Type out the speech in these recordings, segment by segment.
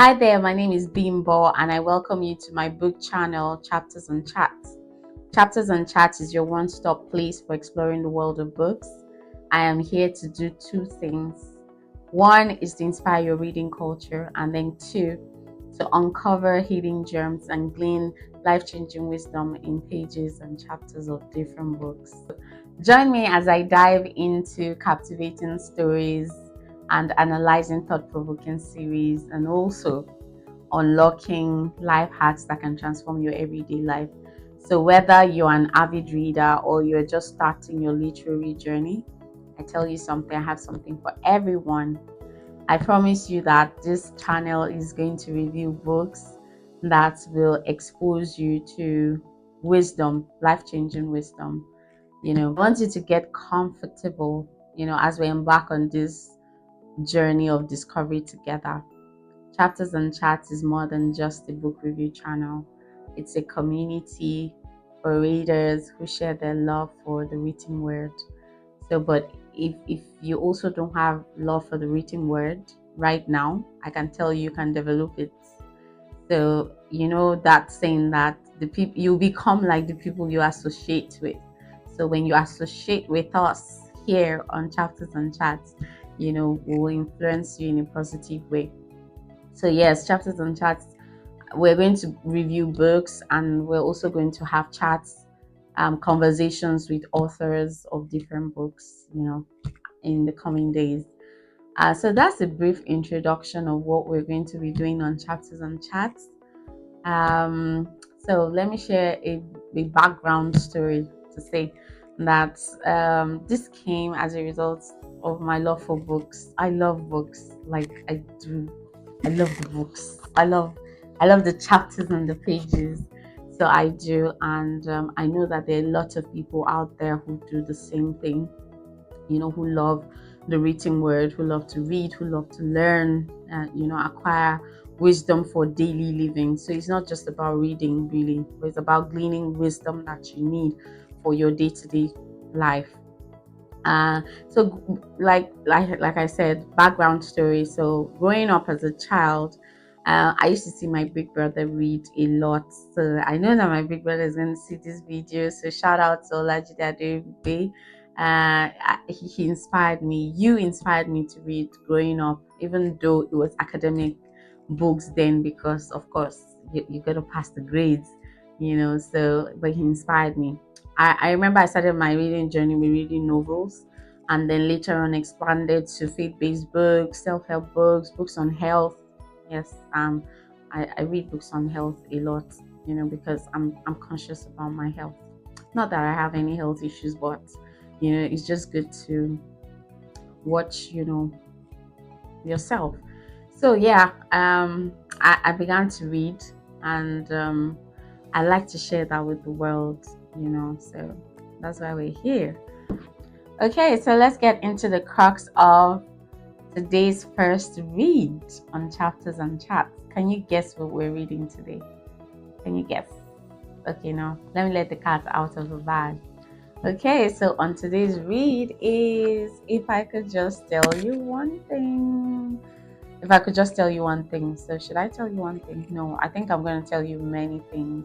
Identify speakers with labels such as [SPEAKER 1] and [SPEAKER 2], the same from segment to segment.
[SPEAKER 1] Hi there, my name is Bimbo and I welcome you to my book channel, Chapters and Chats. Chapters and Chats is your one-stop place for exploring the world of books. I am here to do two things. One is to inspire your reading culture, and then two, to uncover hidden gems and glean life-changing wisdom in pages and chapters of different books. Join me as I dive into captivating stories and analyzing thought-provoking series, and also unlocking life hacks that can transform your everyday life. So whether you're an avid reader or you're just starting your literary journey, I tell you something, I have something for everyone. I promise you that this channel is going to review books that will expose you to wisdom, life-changing wisdom. I want you to get comfortable, as we embark on this journey of discovery together. Chapters and Chats is more than just a book review channel. It's a community for readers who share their love for the written word. But if you also don't have love for the written word right now, I can tell you can develop it. So you know that saying that the people you become like the people you associate with. So when you associate with us here on Chapters and Chats, we will influence you in a positive way. So yes, Chapters and Chats, we're going to review books, and we're also going to have chats, conversations with authors of different books, in the coming days. So that's a brief introduction of what we're going to be doing on Chapters and Chats. Um, so let me share a background story to say that this came as a result of my love for books. I love books, like I do. I love the books. I love the chapters and the pages. So I do, and I know that there are lots of people out there who do the same thing. Who love the written word, who love to read, who love to learn, acquire wisdom for daily living. So it's not just about reading, really, but it's about gleaning wisdom that you need for your day-to-day life. So like I said, background story. So growing up as a child, I used to see my big brother read a lot. So I know that my big brother is going to see this video. So shout out to Olajide Adebibe. He inspired me. You inspired me to read growing up, even though it was academic books then, because of course you got to pass the grades, So, but he inspired me. I remember I started my reading journey with reading novels, and then later on expanded to faith-based books, self-help books, books on health. Yes, I read books on health a lot, because I'm conscious about my health. Not that I have any health issues, but it's just good to watch, yourself. So yeah, I began to read, and I like to share that with the world, So that's why we're here. Okay, so let's get into the crux of today's first read on Chapters and Chats. Can you guess what we're reading today? Can you guess? Okay, now let me let the cat out of the bag. Okay, so on today's read is If I Could Just Tell You One Thing. If I could just tell you one thing. So should I tell you one thing? No, I think I'm going to tell you many things.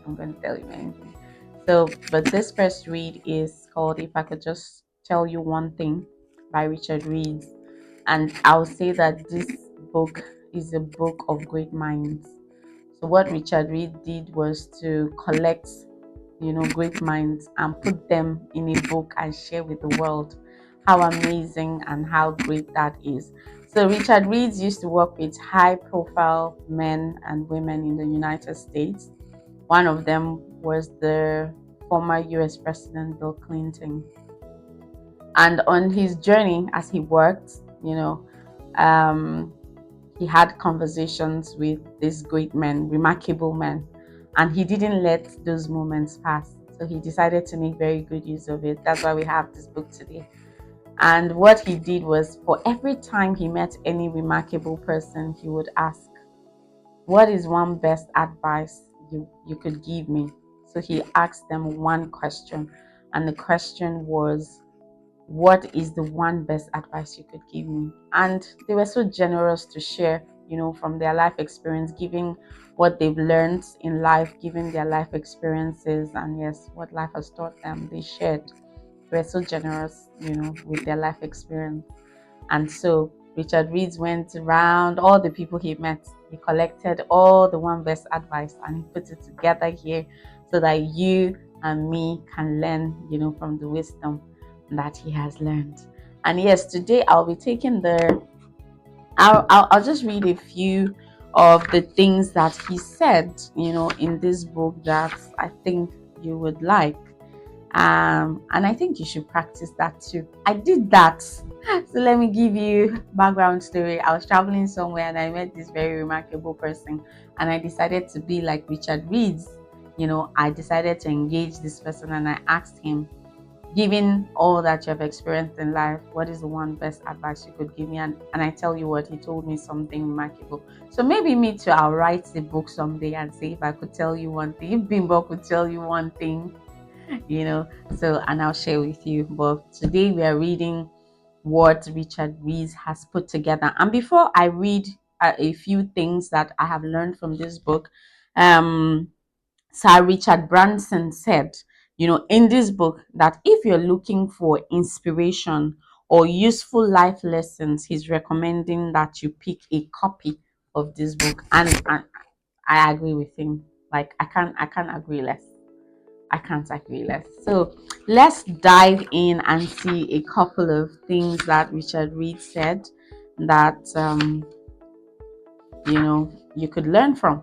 [SPEAKER 1] I'm going to tell you many things. So, but this first read is called If I Could Just Tell You One Thing by Richard Reed. And I'll say that this book is a book of great minds. So what Richard Reed did was to collect, great minds and put them in a book and share with the world. How amazing and how great that is. So Richard Reed used to work with high profile men and women in the United States. One of them was the former US President Bill Clinton. And on his journey as he worked, um, he had conversations with these great men, remarkable men, and he didn't let those moments pass. So he decided to make very good use of it. That's why we have this book today. And what he did was, for every time he met any remarkable person, he would ask, what is one best advice you could give me? So he asked them one question, and the question was, what is the one best advice you could give me? And they were so generous to share from their life experience, giving what they've learned in life, giving their life experiences, and yes, what life has taught them. They shared. They were so generous, with their life experience. And so Richard Reeds went around all the people he met. He collected all the one verse advice and he put it together here so that you and me can learn, from the wisdom that he has learned. And yes, today I'll be taking I'll just read a few of the things that he said, in this book that I think you would like. And I think you should practice that too. I did that. So let me give you background story. I was traveling somewhere and I met this very remarkable person, and I decided to be like Richard Reeds. I decided to engage this person and I asked him, given all that you have experienced in life, what is the one best advice you could give me? And I tell you what, he told me something remarkable. So maybe me too, I'll write the book someday and say, if I could tell you one thing, if Bimbo could tell you one thing, you know so, and I'll share with you. But today we are reading what Richard Rees has put together. And before I read a few things that I have learned from this book, um Sir Richard Branson said, in this book, that if you're looking for inspiration or useful life lessons, he's recommending that you pick a copy of this book. And I agree with him. Like, I can't agree less. I can't agree less. So let's dive in and see a couple of things that Richard Reed said that you could learn from.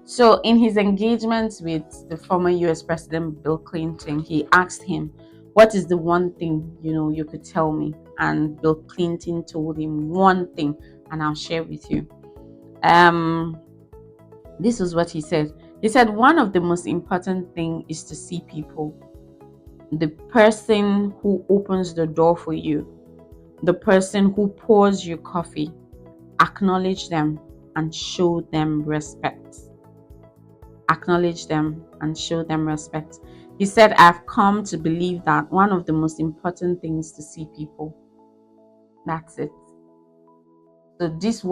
[SPEAKER 1] So in his engagement with the former US President Bill Clinton, he asked him, what is the one thing you could tell me? And Bill Clinton told him one thing, and I'll share with you. This is what he said. He said, one of the most important thing is to see people. The person who opens the door for you, the person who pours you coffee, acknowledge them and show them respect. Acknowledge them and show them respect. He said, I've come to believe that one of the most important things is to see people. That's it. So these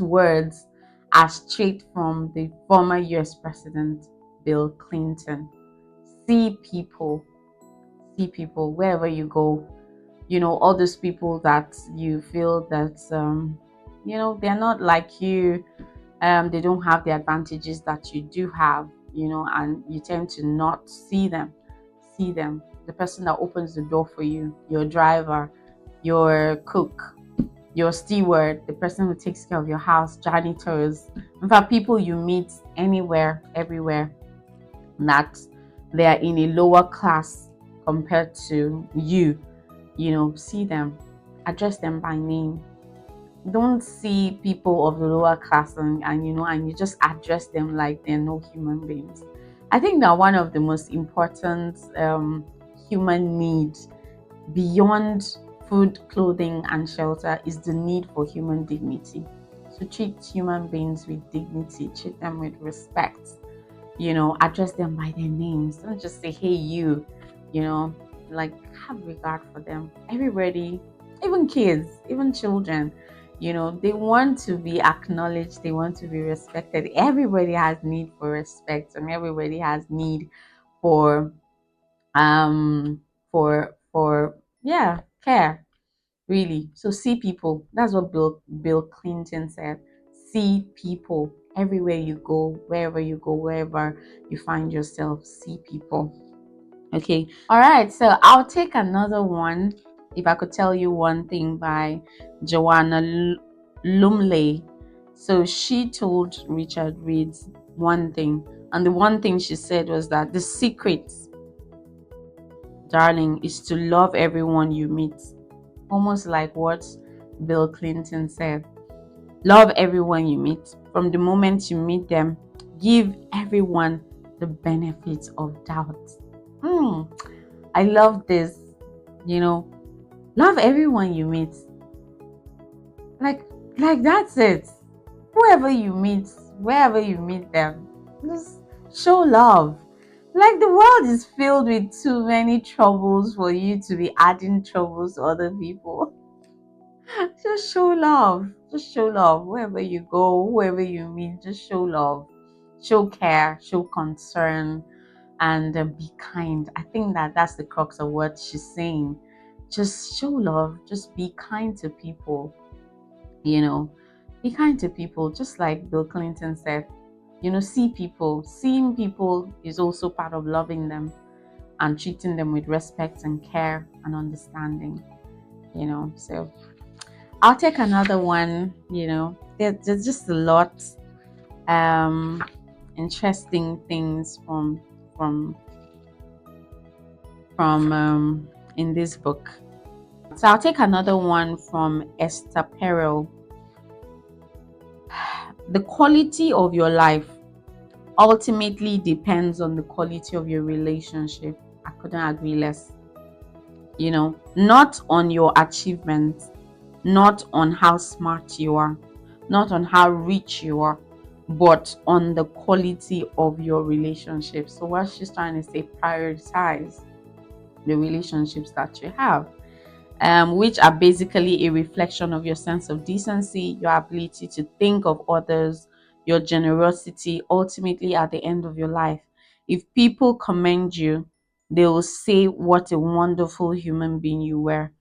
[SPEAKER 1] words are straight from the former US President Bill Clinton. See people. See people wherever you go. All those people that you feel that they're not like you. They don't have the advantages that you do have, and you tend to not see them. See them. The person that opens the door for you, your driver, your cook, your steward, the person who takes care of your house, janitors, in fact, people you meet anywhere, everywhere, that they are in a lower class compared to you. See them, address them by name. Don't see people of the lower class and you just address them like they're no human beings. I think that one of the most important human needs beyond food, clothing, and shelter is the need for human dignity. So treat human beings with dignity, treat them with respect, address them by their names. Don't just say, hey, like, have regard for them. Everybody, even kids, even children, they want to be acknowledged, they want to be respected. Everybody has need for respect, and everybody has need for um for yeah, care, really. So see people. That's what Bill Clinton said. See people everywhere you go, wherever you go, wherever you find yourself. See people. Okay. All right. So I'll take another one. If I could tell you one thing, by Joanna Lumley. So she told Richard Reeds one thing, and the one thing she said was that the secret, darling, is to love everyone you meet. Almost like what Bill Clinton said. Love everyone you meet. From the moment you meet them, give everyone the benefit of doubt. I love this. Love everyone you meet. Like, that's it. Whoever you meet, wherever you meet them, just show love. Like, the world is filled with too many troubles for you to be adding troubles to other people. Just show love. Just show love. Wherever you go, whoever you meet, just show love. Show care, show concern, and be kind. I think that that's the crux of what she's saying. Just show love. Just be kind to people. You know, be kind to people. Just like Bill Clinton said, see people. Seeing people is also part of loving them and treating them with respect and care and understanding. So I'll take another one. There's just a lot um interesting things from in this book. So I'll take another one from Esther Perel. The quality of your life ultimately depends on the quality of your relationship. I couldn't agree less. Not on your achievements, not on how smart you are, not on how rich you are, but on the quality of your relationship. So what she's trying to say, prioritize the relationships that you have, which are basically a reflection of your sense of decency, your ability to think of others, your generosity. Ultimately, at the end of your life, if people commend you, they will say what a wonderful human being you were.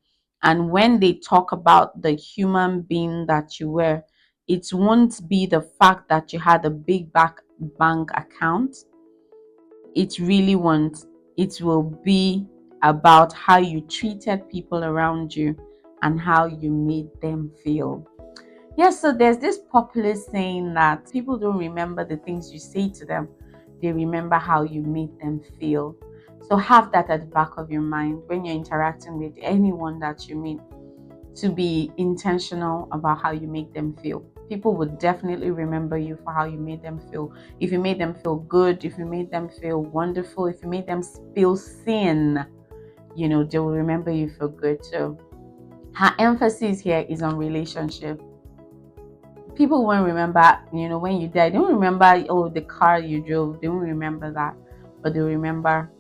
[SPEAKER 1] And when they talk about the human being that you were, it won't be the fact that you had a big bank account. It really won't. It will be about how you treated people around you and how you made them feel. Yes, so there's this popular saying that people don't remember the things you say to them, they remember how you made them feel. So have that at the back of your mind when you're interacting with anyone that you meet, to be intentional about how you make them feel. People would definitely remember you for how you made them feel. If you made them feel good, if you made them feel wonderful, if you made them feel seen, they will remember you for good. So her emphasis here is on relationship. People won't remember, when you die, they won't remember, oh, the car you drove. They won't remember that, but they'll remember,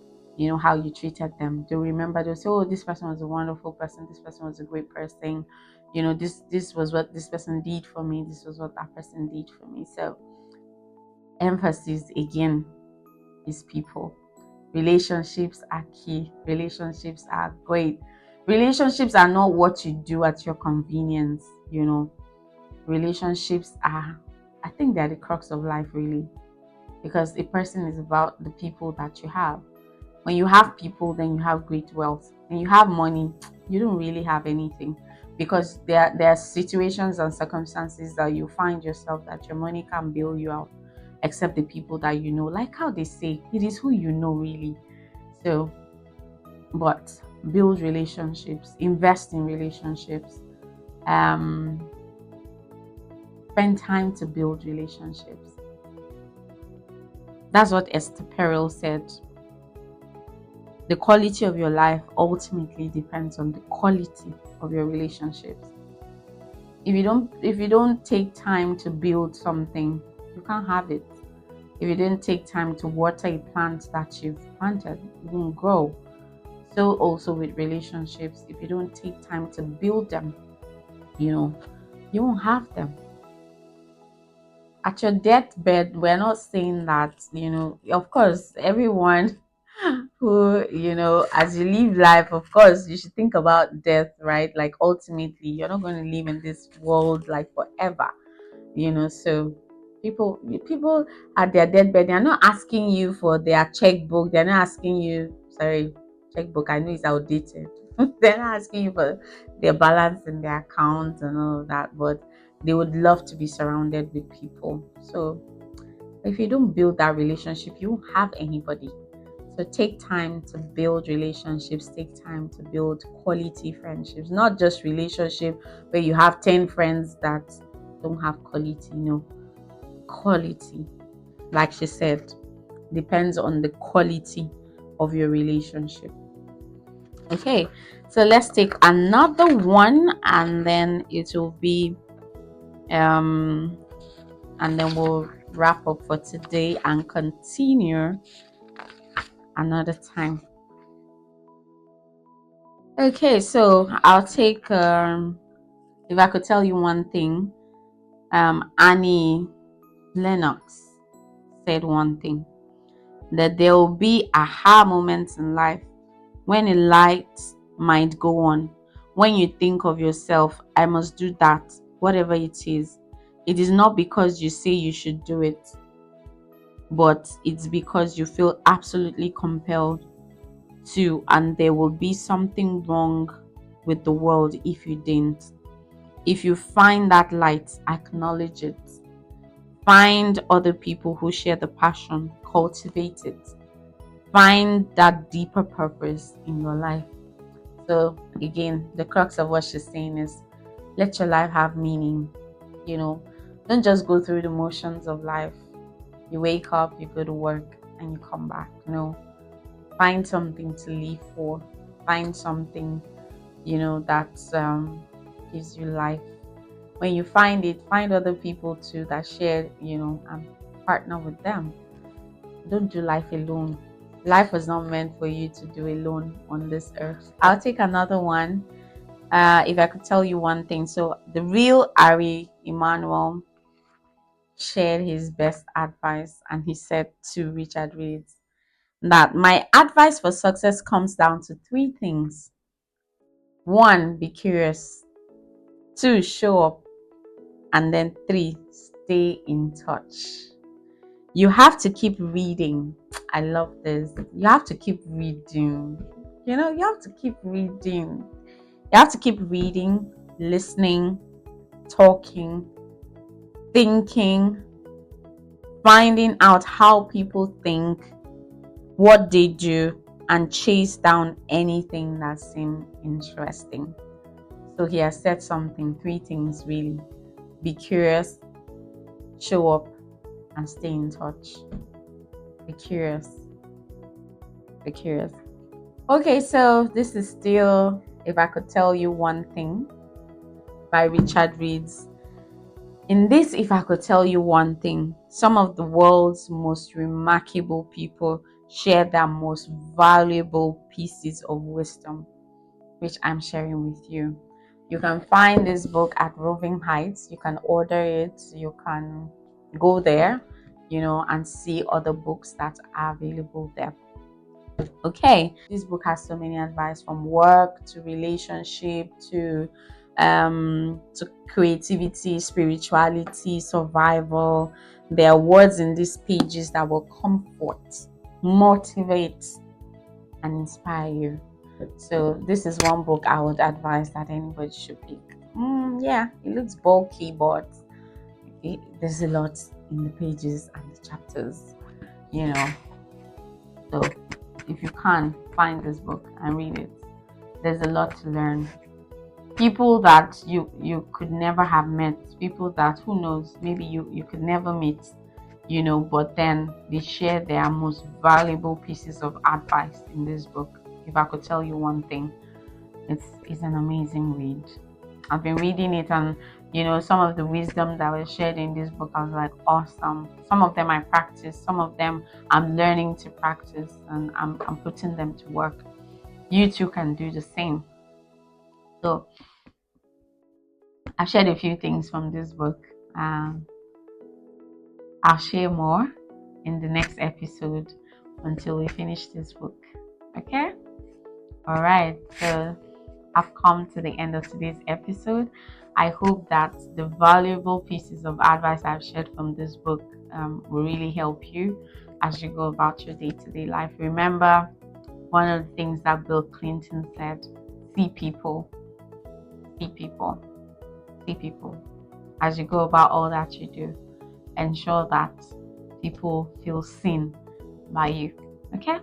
[SPEAKER 1] how you treated them. They'll remember, they'll say, oh, this person was a wonderful person. This person was a great person. This was what this person did for me. This was what that person did for me. So emphasis again is people. Relationships are key. Relationships are great. Relationships are not what you do at your convenience. Relationships are, I think, they're the crux of life, really, because a person is about the people that you have. When you have people, then you have great wealth. When you have money, you don't really have anything, because there are situations and circumstances that you find yourself that your money can't bail you out, except the people that you know. Like how they say, it is who you know, really. So, but build relationships, invest in relationships, spend time to build relationships. That's what Esther Perel said. The quality of your life ultimately depends on the quality of your relationships. If you don't take time to build something, you can't have it. If you didn't take time to water a plant that you've planted, it won't grow. So also with relationships, if you don't take time to build them, you won't have them. At your deathbed, we're not saying that, of course, everyone who, as you live life, of course, you should think about death, right? Like, ultimately, you're not going to live in this world like forever, so people at their deathbed, they're not asking you for their checkbook. They're not asking you, sorry, checkbook, I know it's outdated. They're not asking you for their balance in their account and all of that, but they would love to be surrounded with people. So if you don't build that relationship, you won't have anybody. So take time to build relationships, take time to build quality friendships, not just relationship where you have 10 friends that don't have quality. Quality, like she said, depends on the quality of your relationship. Okay, so let's take another one, and then it will be and then we'll wrap up for today and continue another time. Okay, so I'll take If I could tell you one thing, Annie Lennox said one thing, that there will be aha moments in life when a light might go on. When you think of yourself, I must do that, whatever it is. It is not because you say you should do it, but it's because you feel absolutely compelled to, and there will be something wrong with the world if you didn't. If you find that light, acknowledge it. Find other people who share the passion, cultivate it. Find that deeper purpose in your life. So, again, the crux of what she's saying is let your life have meaning. You know, don't just go through the motions of life. You wake up, you go to work, and you come back. No, find something to live for. Find something, that gives you life. When you find it, find other people too that share, and partner with them. Don't do life alone. Life was not meant for you to do alone on this earth. I'll take another one. If I could tell you one thing, so the real Ari Emanuel shared his best advice, and he said to Richard Reeves that my advice for success comes down to three things. One, be curious. Two, show up. And then three, stay in touch. You have to keep reading. I love this. You have to keep reading. You have to keep reading. You have to keep reading, listening, talking, thinking, finding out how people think, what they do, and chase down anything that seems interesting. So he has said three things really. Be curious, show up, and stay in touch. Be curious. Be curious. Okay, so this is still If I Could Tell You One Thing by Richard Reeves. In this If I Could Tell You One Thing, some of the world's most remarkable people share their most valuable pieces of wisdom, which I'm sharing with you. You can find this book at Roving Heights. You can order it. You can go there, and see other books that are available there. Okay, this book has so many advice, from work to relationship to creativity, spirituality, survival. There are words in these pages that will comfort, motivate, and inspire you. So this is one book I would advise that anybody should pick. Yeah, it looks bulky, but there's a lot in the pages and the chapters, So if you can, find this book and read it. There's a lot to learn. People that you could never have met, people that, who knows, maybe you could never meet, but then they share their most valuable pieces of advice in this book. If I Could Tell You One Thing, it's an amazing read. I've been reading it, and some of the wisdom that was shared in this book, I was like, awesome. Some of them I practice, some of them I'm learning to practice, and I'm putting them to work. You too can do the same. So I've shared a few things from this book. I'll share more in the next episode until we finish this book. Okay? All right. So I've come to the end of today's episode. I hope that the valuable pieces of advice I've shared from this book will really help you as you go about your day-to-day life. Remember, one of the things that Bill Clinton said: see people, see people, see people. As you go about all that you do, ensure that people feel seen by you. Okay?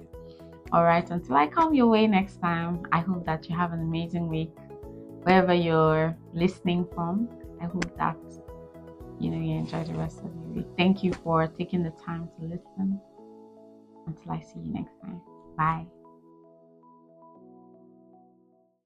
[SPEAKER 1] All right, until I come your way next time, I hope that you have an amazing week. Wherever you're listening from, I hope that you enjoy the rest of your week. Thank you for taking the time to listen. Until I see you next time. Bye.